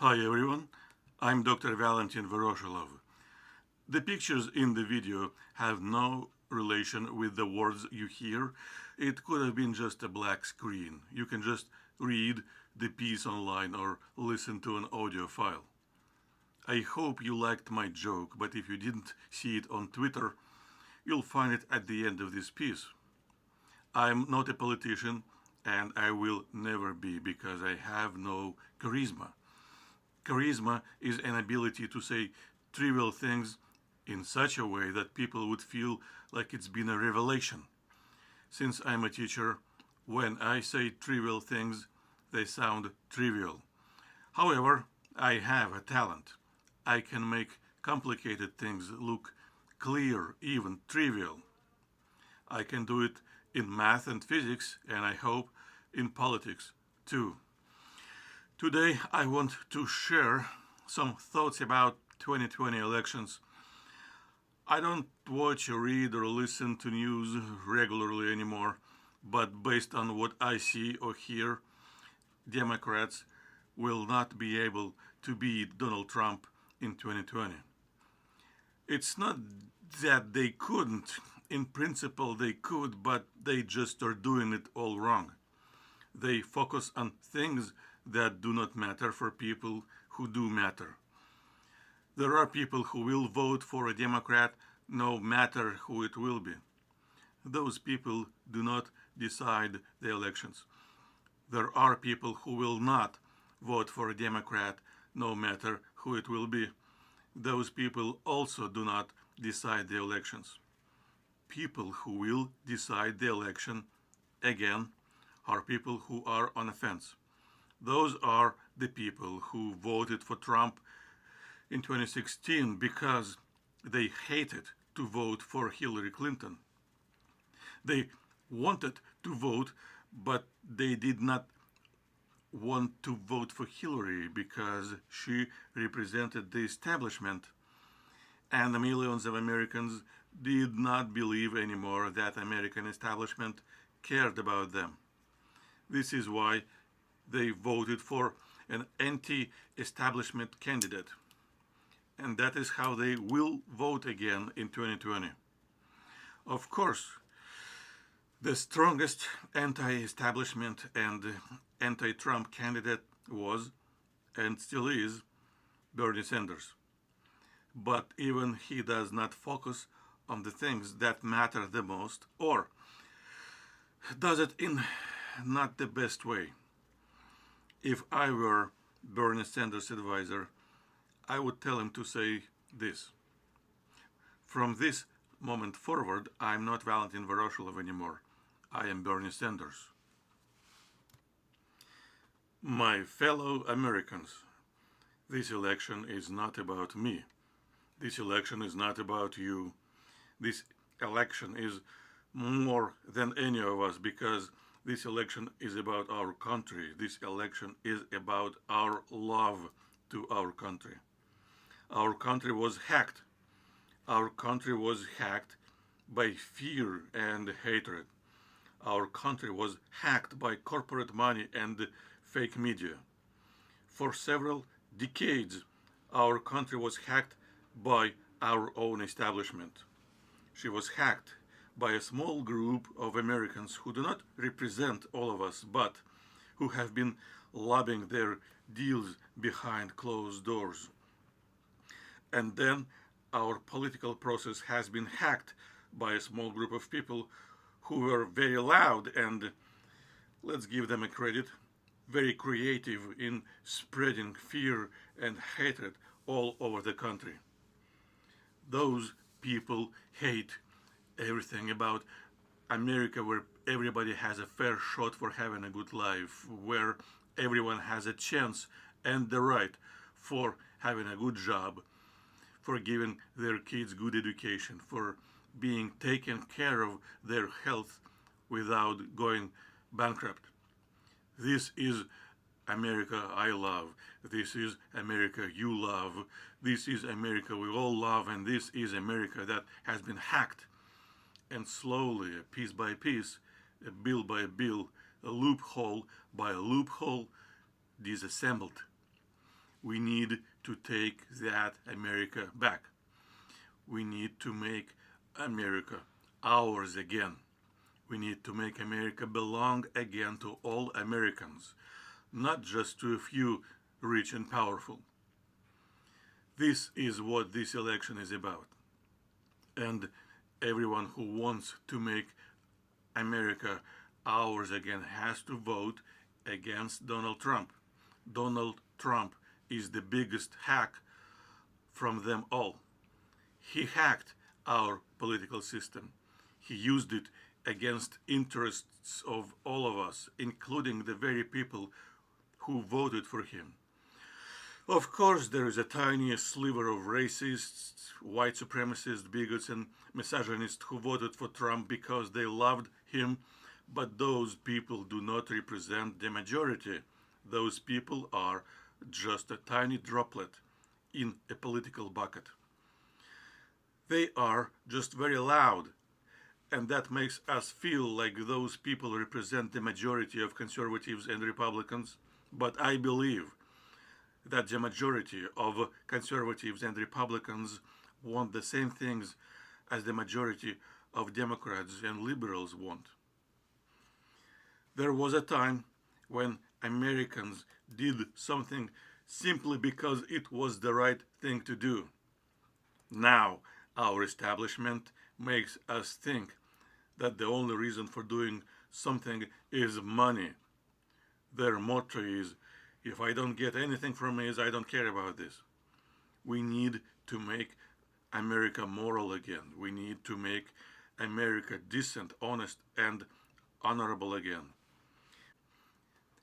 Hi everyone, I'm Dr. Valentin Voroshilov. The pictures in the video have no relation with the words you hear. It could have been just a black screen. You can just read the piece online or listen to an audio file. I hope you liked my joke, but if you didn't see it on Twitter, you'll find it at the end of this piece. I'm not a politician, and I will never be because I have no charisma. Charisma is an ability to say trivial things in such a way that people would feel like it's been a revelation. Since I'm a teacher, when I say trivial things, they sound trivial. However, I have a talent. I can make complicated things look clear, even trivial. I can do it in math and physics, and I hope in politics too. Today, I want to share some thoughts about 2020 elections. I don't watch or read or listen to news regularly anymore, but based on what I see or hear, Democrats will not be able to beat Donald Trump in 2020. It's not that they couldn't. In principle, they could, but they just are doing it all wrong. They focus on things that do not matter for people who do matter. There are people who will vote for a Democrat no matter who it will be. Those people do not decide the elections. There are people who will not vote for a Democrat no matter who it will be. Those people also do not decide the elections. People who will decide the election, again, are people who are on a fence. Those are the people who voted for Trump in 2016 because they hated to vote for Hillary Clinton. They wanted to vote, but they did not want to vote for Hillary because she represented the establishment. And the millions of Americans did not believe anymore that American establishment cared about them. This is why they voted for an anti-establishment candidate. And that is how they will vote again in 2020. Of course, the strongest anti-establishment and anti-Trump candidate was, and still is, Bernie Sanders. But even he does not focus on the things that matter the most, or does it in not the best way. If I were Bernie Sanders' advisor, I would tell him to say this. From this moment forward, I'm not Valentin Voroshilov anymore. I am Bernie Sanders. My fellow Americans, this election is not about me. This election is not about you. This election is more than any of us because this election is about our country. This election is about our love to our country. Our country was hacked. Our country was hacked by fear and hatred. Our country was hacked by corporate money and fake media. For several decades, our country was hacked by our own establishment. She was hacked by a small group of Americans who do not represent all of us, but who have been lobbying their deals behind closed doors. And then our political process has been hacked by a small group of people who were very loud and, let's give them a credit, very creative in spreading fear and hatred all over the country. Those people hate everything about America, where everybody has a fair shot for having a good life, where everyone has a chance and the right for having a good job, for giving their kids good education, for being taken care of their health without going bankrupt. This is America I love. This is America you love. This is America we all love, and this is America that has been hacked and slowly, piece by piece, a bill by a bill, a loophole by a loophole, disassembled. We need to take that America back. We need to make America ours again. We need to make America belong again to all Americans, not just to a few rich and powerful. This is what this election is about. And everyone who wants to make America ours again has to vote against Donald Trump. Donald Trump is the biggest hack from them all. He hacked our political system. He used it against interests of all of us, including the very people who voted for him. Of course, there is a tiny sliver of racists, white supremacists, bigots, and misogynists who voted for Trump because they loved him, but those people do not represent the majority. Those people are just a tiny droplet in a political bucket. They are just very loud, and that makes us feel like those people represent the majority of conservatives and Republicans. But I believe that the majority of conservatives and Republicans want the same things as the majority of Democrats and liberals want. There was a time when Americans did something simply because it was the right thing to do. Now, our establishment makes us think that the only reason for doing something is money. Their motto is, if I don't get anything from this, I don't care about this. We need to make America moral again. We need to make America decent, honest, and honorable again.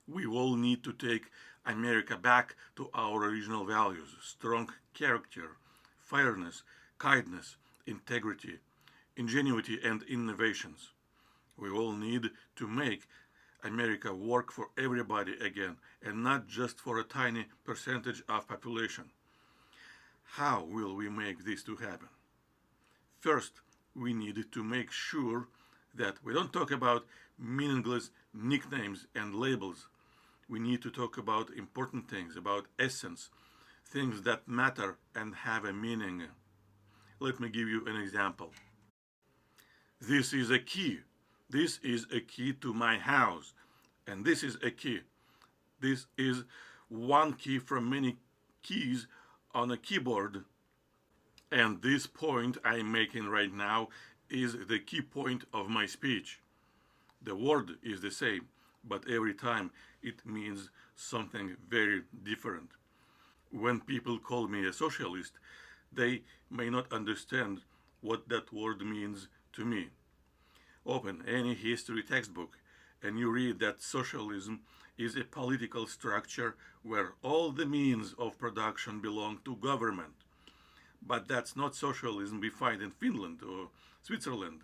We all need to take America back to our original values: strong character, fairness, kindness, integrity, ingenuity, and innovations. We all need to make America work for everybody again, and not just for a tiny percentage of population. How will we make this to happen? First, we need to make sure that we don't talk about meaningless nicknames and labels. We need to talk about important things, about essence, things that matter and have a meaning. Let me give you an example. This is a key. This is a key to my house. And this is a key. This is one key from many keys on a keyboard. And this point I'm making right now is the key point of my speech. The word is the same, but every time it means something very different. When people call me a socialist, they may not understand what that word means to me. Open any history textbook and you read that socialism is a political structure where all the means of production belong to government. But that's not socialism we find in Finland or Switzerland.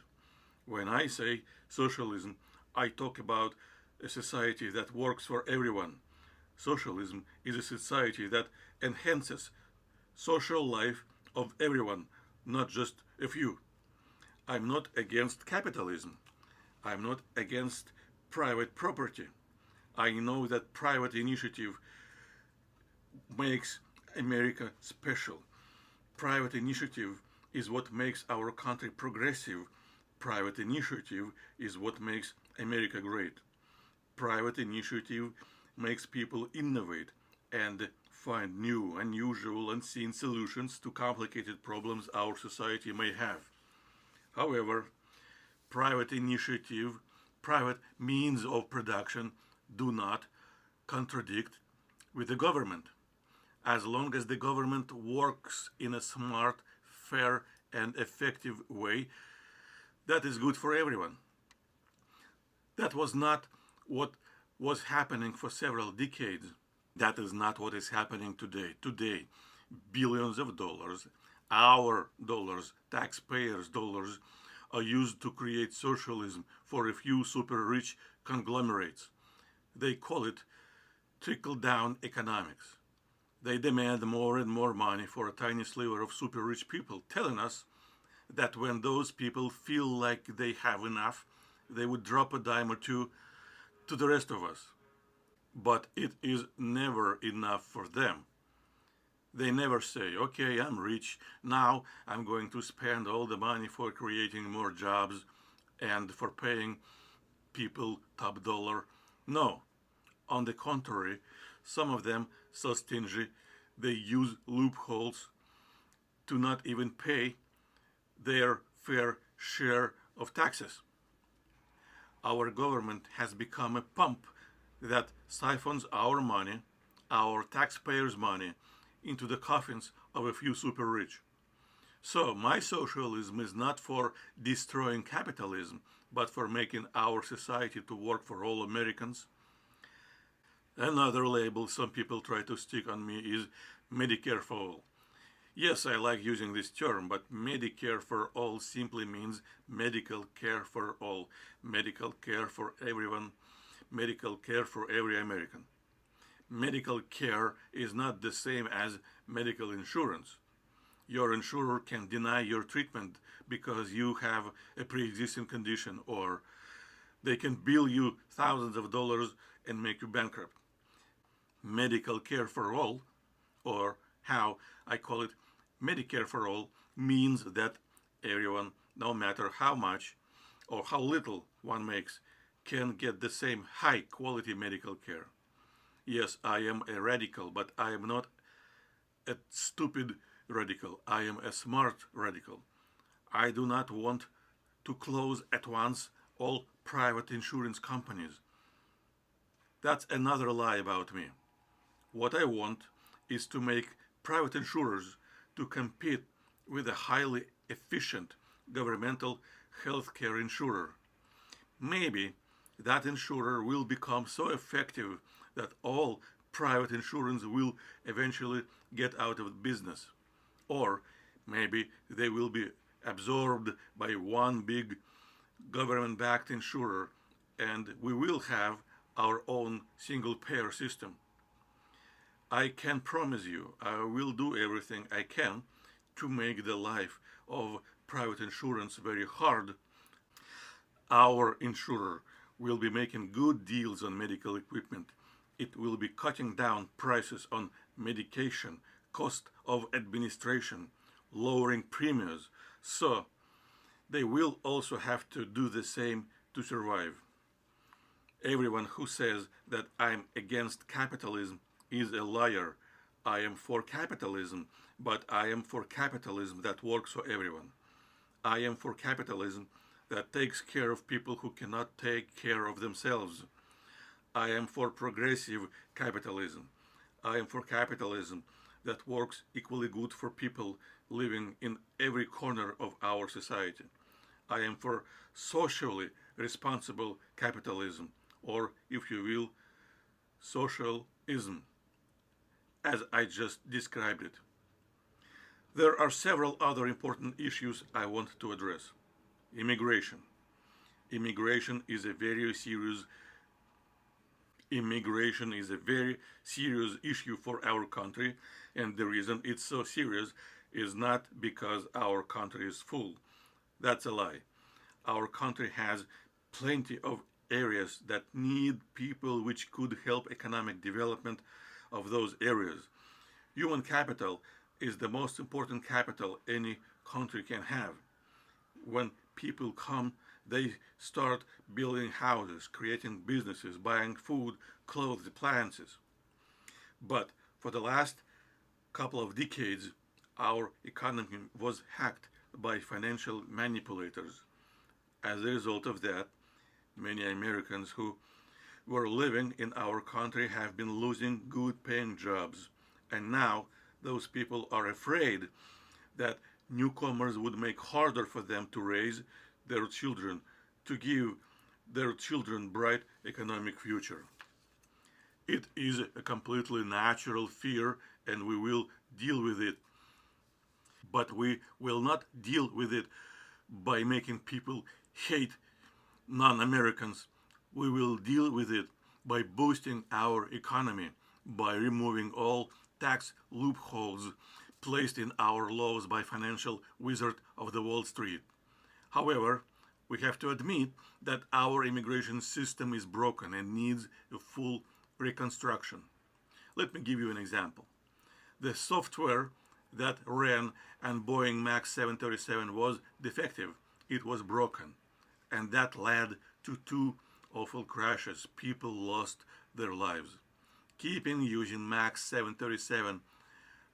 When I say socialism, I talk about a society that works for everyone. Socialism is a society that enhances social life of everyone, not just a few. I'm not against capitalism. I'm not against private property. I know that private initiative makes America special. Private initiative is what makes our country progressive. Private initiative is what makes America great. Private initiative makes people innovate and find new, unusual, unseen solutions to complicated problems our society may have. However, private initiative, private means of production do not contradict with the government. As long as the government works in a smart, fair, and effective way, that is good for everyone. That was not what was happening for several decades. That is not what is happening today. Today, billions of dollars, our dollars, taxpayers' dollars, are used to create socialism for a few super rich conglomerates. They call it trickle-down economics. They demand more and more money for a tiny sliver of super rich people, telling us that when those people feel like they have enough, they would drop a dime or two to the rest of us. But it is never enough for them. They never say, okay, I'm rich, now I'm going to spend all the money for creating more jobs and for paying people top dollar. No, on the contrary, some of them, so stingy, they use loopholes to not even pay their fair share of taxes. Our government has become a pump that siphons our money, our taxpayers' money, into the coffins of a few super rich. So, my socialism is not for destroying capitalism, but for making our society to work for all Americans. Another label some people try to stick on me is Medicare for all. Yes, I like using this term, but Medicare for all simply means medical care for all, medical care for everyone, medical care for every American. Medical care is not the same as medical insurance. Your insurer can deny your treatment because you have a pre-existing condition, or they can bill you thousands of dollars and make you bankrupt. Medical care for all, or how I call it Medicare for all, means that everyone, no matter how much or how little one makes, can get the same high quality medical care. Yes, I am a radical, but I am not a stupid radical. I am a smart radical. I do not want to close at once all private insurance companies. That's another lie about me. What I want is to make private insurers to compete with a highly efficient governmental healthcare insurer. Maybe that insurer will become so effective that all private insurance will eventually get out of business. Or maybe they will be absorbed by one big government backed insurer and we will have our own single payer system. I can promise you I will do everything I can to make the life of private insurance very hard. Our insurer will be making good deals on medical equipment. It will be cutting down prices on medication, cost of administration, lowering premiums. So they will also have to do the same to survive. Everyone who says that I'm against capitalism is a liar. I am for capitalism, but I am for capitalism that works for everyone. I am for capitalism that takes care of people who cannot take care of themselves. I am for progressive capitalism. I am for capitalism that works equally good for people living in every corner of our society. I am for socially responsible capitalism, or if you will, socialism, as I just described it. There are several other important issues I want to address. Immigration. Immigration is a very serious issue for our country, and the reason it's so serious is not because our country is full. That's a lie. Our country has plenty of areas that need people which could help economic development of those areas. Human capital is the most important capital any country can have. When people come, they start building houses, creating businesses, buying food, clothes, appliances. But for the last couple of decades, our economy was hacked by financial manipulators. As a result of that, many Americans who were living in our country have been losing good paying jobs. And now those people are afraid that newcomers would make harder for them to raise their children, to give their children bright economic future. It is a completely natural fear and we will deal with it. But we will not deal with it by making people hate non-Americans. We will deal with it by boosting our economy, by removing all tax loopholes placed in our laws by financial wizard of the Wall Street. However, we have to admit that our immigration system is broken and needs a full reconstruction. Let me give you an example. The software that ran on Boeing MAX 737 was defective. It was broken. And that led to two awful crashes. People lost their lives. Keeping using MAX 737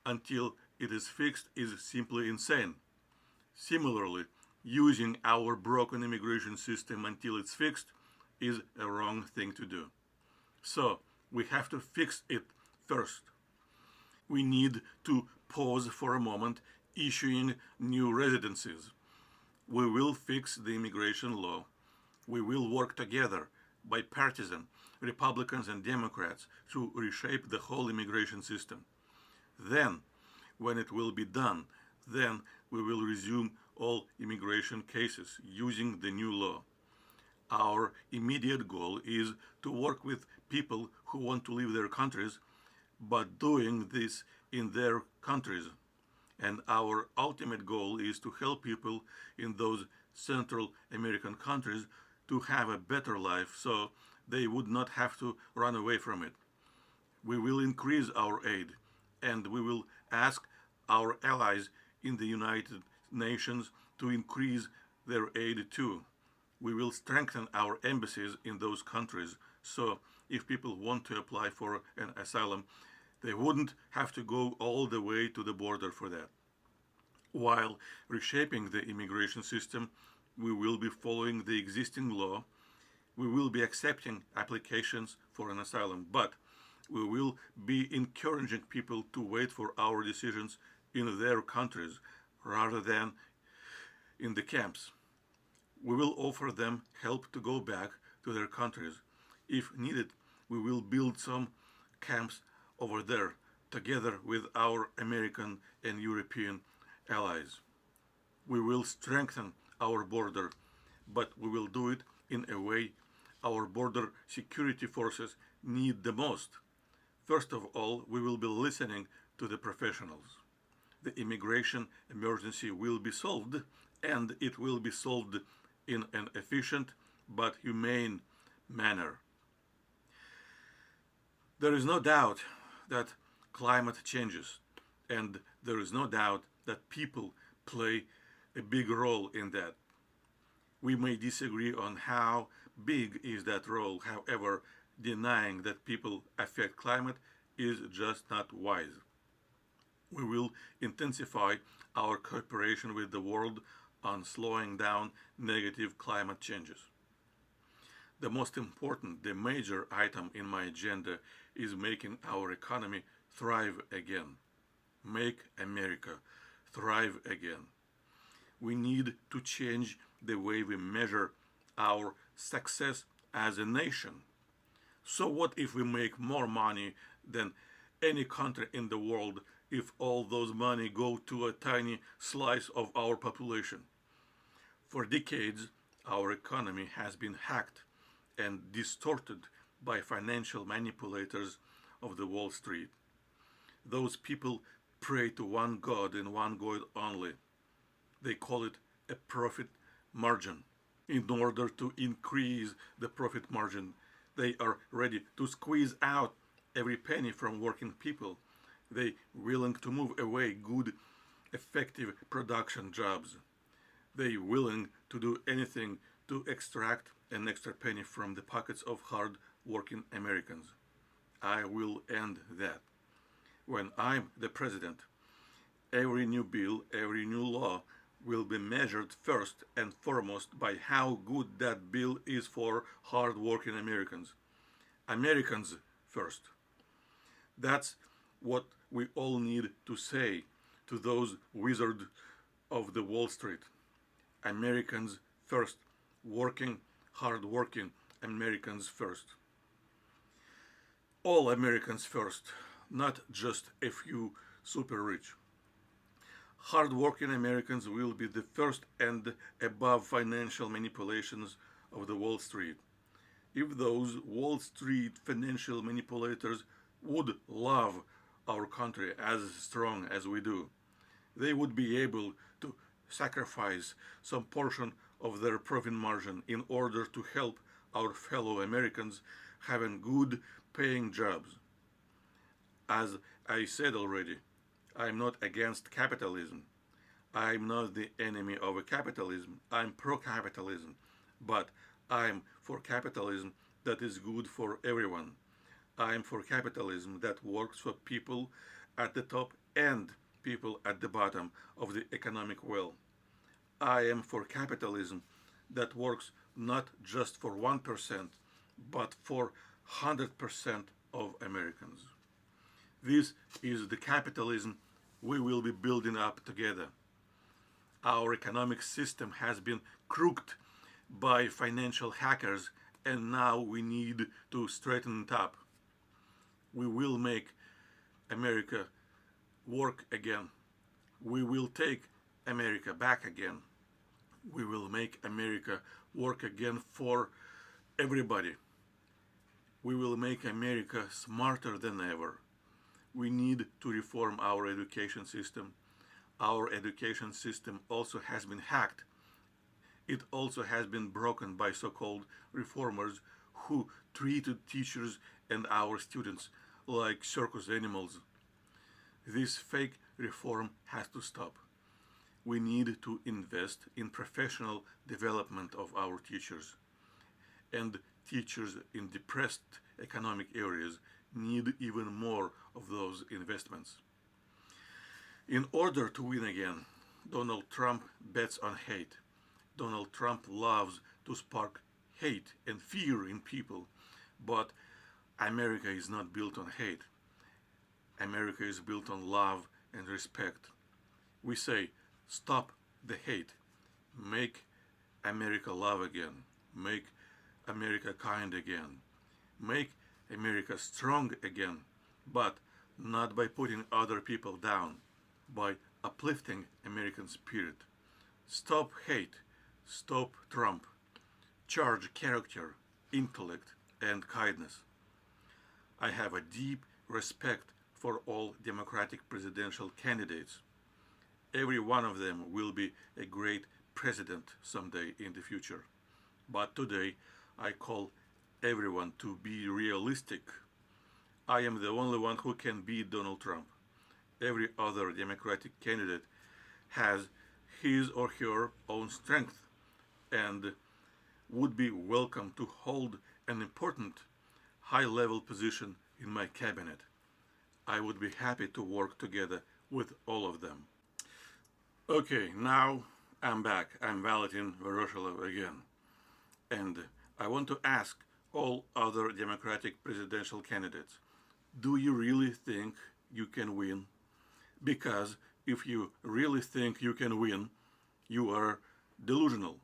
until it is fixed is simply insane. Similarly, using our broken immigration system until it's fixed is a wrong thing to do. So, we have to fix it first. We need to pause for a moment issuing new residencies. We will fix the immigration law. We will work together, bipartisan, Republicans and Democrats, to reshape the whole immigration system. Then, when it will be done, then we will resume all immigration cases using the new law. Our immediate goal is to work with people who want to leave their countries, but doing this in their countries. And our ultimate goal is to help people in those Central American countries to have a better life so they would not have to run away from it. We will increase our aid, and we will ask our allies in the United Nations to increase their aid too. We will strengthen our embassies in those countries so if people want to apply for an asylum, they wouldn't have to go all the way to the border for that. While reshaping the immigration system, we will be following the existing law. We will be accepting applications for an asylum, but we will be encouraging people to wait for our decisions in their countries rather than in the camps. We will offer them help to go back to their countries. If needed, we will build some camps over there together with our American and European allies. We will strengthen our border, but we will do it in a way our border security forces need the most. First of all, we will be listening to the professionals. The immigration emergency will be solved, and it will be solved in an efficient but humane manner. There is no doubt that climate changes, and there is no doubt that people play a big role in that. We may disagree on how big is that role. However, denying that people affect climate is just not wise. We will intensify our cooperation with the world on slowing down negative climate changes. The most important, the major item in my agenda is making our economy thrive again. Make America thrive again. We need to change the way we measure our success as a nation. So what if we make more money than any country in the world if all those money go to a tiny slice of our population? For decades, our economy has been hacked and distorted by financial manipulators of the Wall Street. Those people pray to one God and one God only. They call it a profit margin. In order to increase the profit margin, they are ready to squeeze out every penny from working people. They willing to move away good, effective production jobs. They willing to do anything to extract an extra penny from the pockets of hard-working Americans. I will end that. When I'm the president, every new bill, every new law will be measured first and foremost by how good that bill is for hard-working Americans. Americans first. That's what we all need to say to those wizards of the Wall Street. Americans first. Working, hard-working Americans first. All Americans first, not just a few super rich. Hard-working Americans will be the first and above financial manipulations of the Wall Street. If those Wall Street financial manipulators would love our country as strong as we do, they would be able to sacrifice some portion of their profit margin in order to help our fellow Americans having good paying jobs. As I said already, I'm not against capitalism. I'm not the enemy of capitalism. I'm pro-capitalism. But I'm for capitalism that is good for everyone. I'm for capitalism that works for people at the top and people at the bottom of the economic well. I am for capitalism that works not just for 1%, but for 100% of Americans. This is the capitalism we will be building up together. Our economic system has been crooked by financial hackers, and now we need to straighten it up. We will make America work again. We will take America back again. We will make America work again for everybody. We will make America smarter than ever. We need to reform our education system. Our education system also has been hacked. It also has been broken by so-called reformers who treated teachers and our students like circus animals. This fake reform has to stop. We need to invest in professional development of our teachers. And teachers in depressed economic areas need even more of those investments. In order to win again, Donald Trump bets on hate. Donald Trump loves to spark hate and fear in people, but America is not built on hate. America is built on love and respect. We say, stop the hate. Make America love again. Make America kind again. Make America strong again, but not by putting other people down, by uplifting American spirit. Stop hate. Stop Trump. Charge character, intellect, and kindness. I have a deep respect for all Democratic presidential candidates. Every one of them will be a great president someday in the future. But today, I call everyone to be realistic. I am the only one who can beat Donald Trump. Every other Democratic candidate has his or her own strength and would be welcome to hold an important high-level position in my cabinet. I would be happy to work together with all of them. Okay, now I'm back. I'm Valentin Voroshilov again. And I want to ask all other Democratic presidential candidates, do you really think you can win? Because if you really think you can win, you are delusional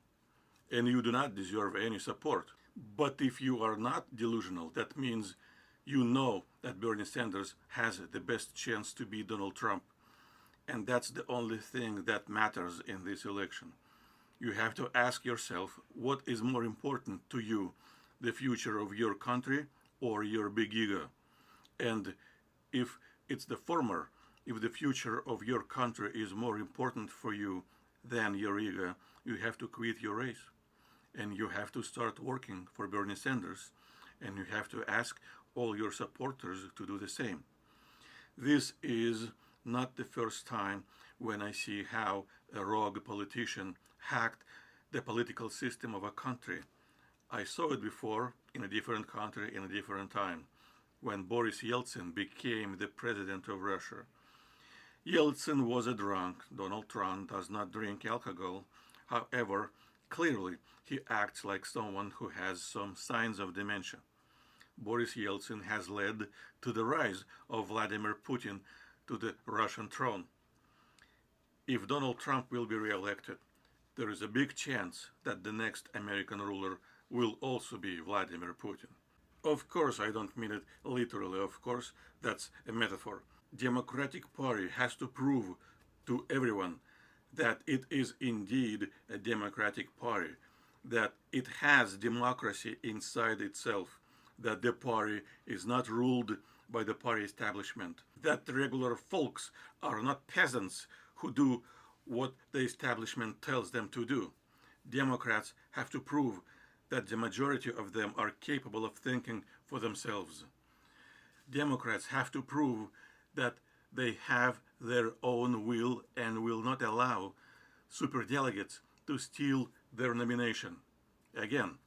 and you do not deserve any support. But if you are not delusional, that means you know that Bernie Sanders has the best chance to beat Donald Trump. And that's the only thing that matters in this election. You have to ask yourself, what is more important to you, the future of your country or your big ego? And if it's the former, if the future of your country is more important for you than your ego, you have to quit your race. And you have to start working for Bernie Sanders. And you have to ask all your supporters to do the same. This is not the first time when I see how a rogue politician hacked the political system of a country. I saw it before in a different country in a different time, when Boris Yeltsin became the president of Russia. Yeltsin was a drunk. Donald Trump does not drink alcohol. However, clearly he acts like someone who has some signs of dementia. Boris Yeltsin has led to the rise of Vladimir Putin to the Russian throne. If Donald Trump will be re-elected, there is a big chance that the next American ruler will also be Vladimir Putin. Of course, I don't mean it literally, of course, that's a metaphor. Democratic Party has to prove to everyone that it is indeed a democratic party, that it has democracy inside itself, that the party is not ruled by the party establishment, that the regular folks are not peasants who do what the establishment tells them to do. Democrats have to prove that the majority of them are capable of thinking for themselves. Democrats have to prove that They have their own will and will not allow superdelegates to steal their nomination. Again,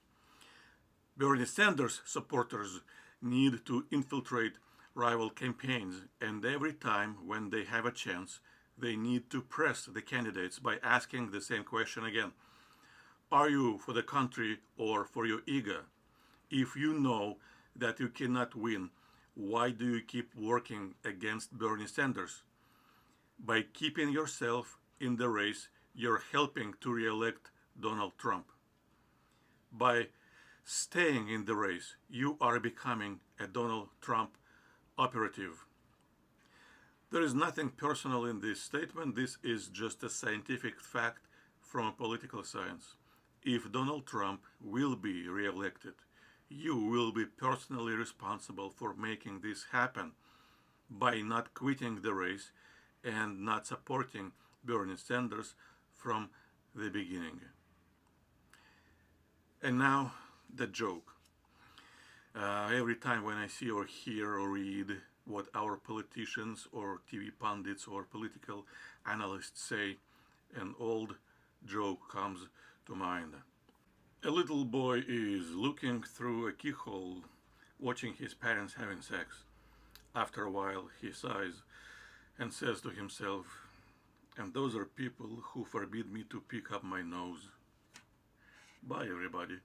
Bernie Sanders supporters need to infiltrate rival campaigns, and every time when they have a chance, they need to press the candidates by asking the same question again. Are you for the country or for your ego? If you know that you cannot win, why do you keep working against Bernie Sanders? By keeping yourself in the race, you're helping to re-elect Donald Trump. By staying in the race, you are becoming a Donald Trump operative. There is nothing personal in this statement. This is just a scientific fact from political science. If Donald Trump will be re-elected, you will be personally responsible for making this happen by not quitting the race and not supporting Bernie Sanders from the beginning. And now the joke. Every time when I see or hear or read what our politicians or TV pundits or political analysts say, an old joke comes to mind. A little boy is looking through a keyhole, watching his parents having sex. After a while, he sighs and says to himself, "And those are people who forbid me to pick up my nose." Bye, everybody.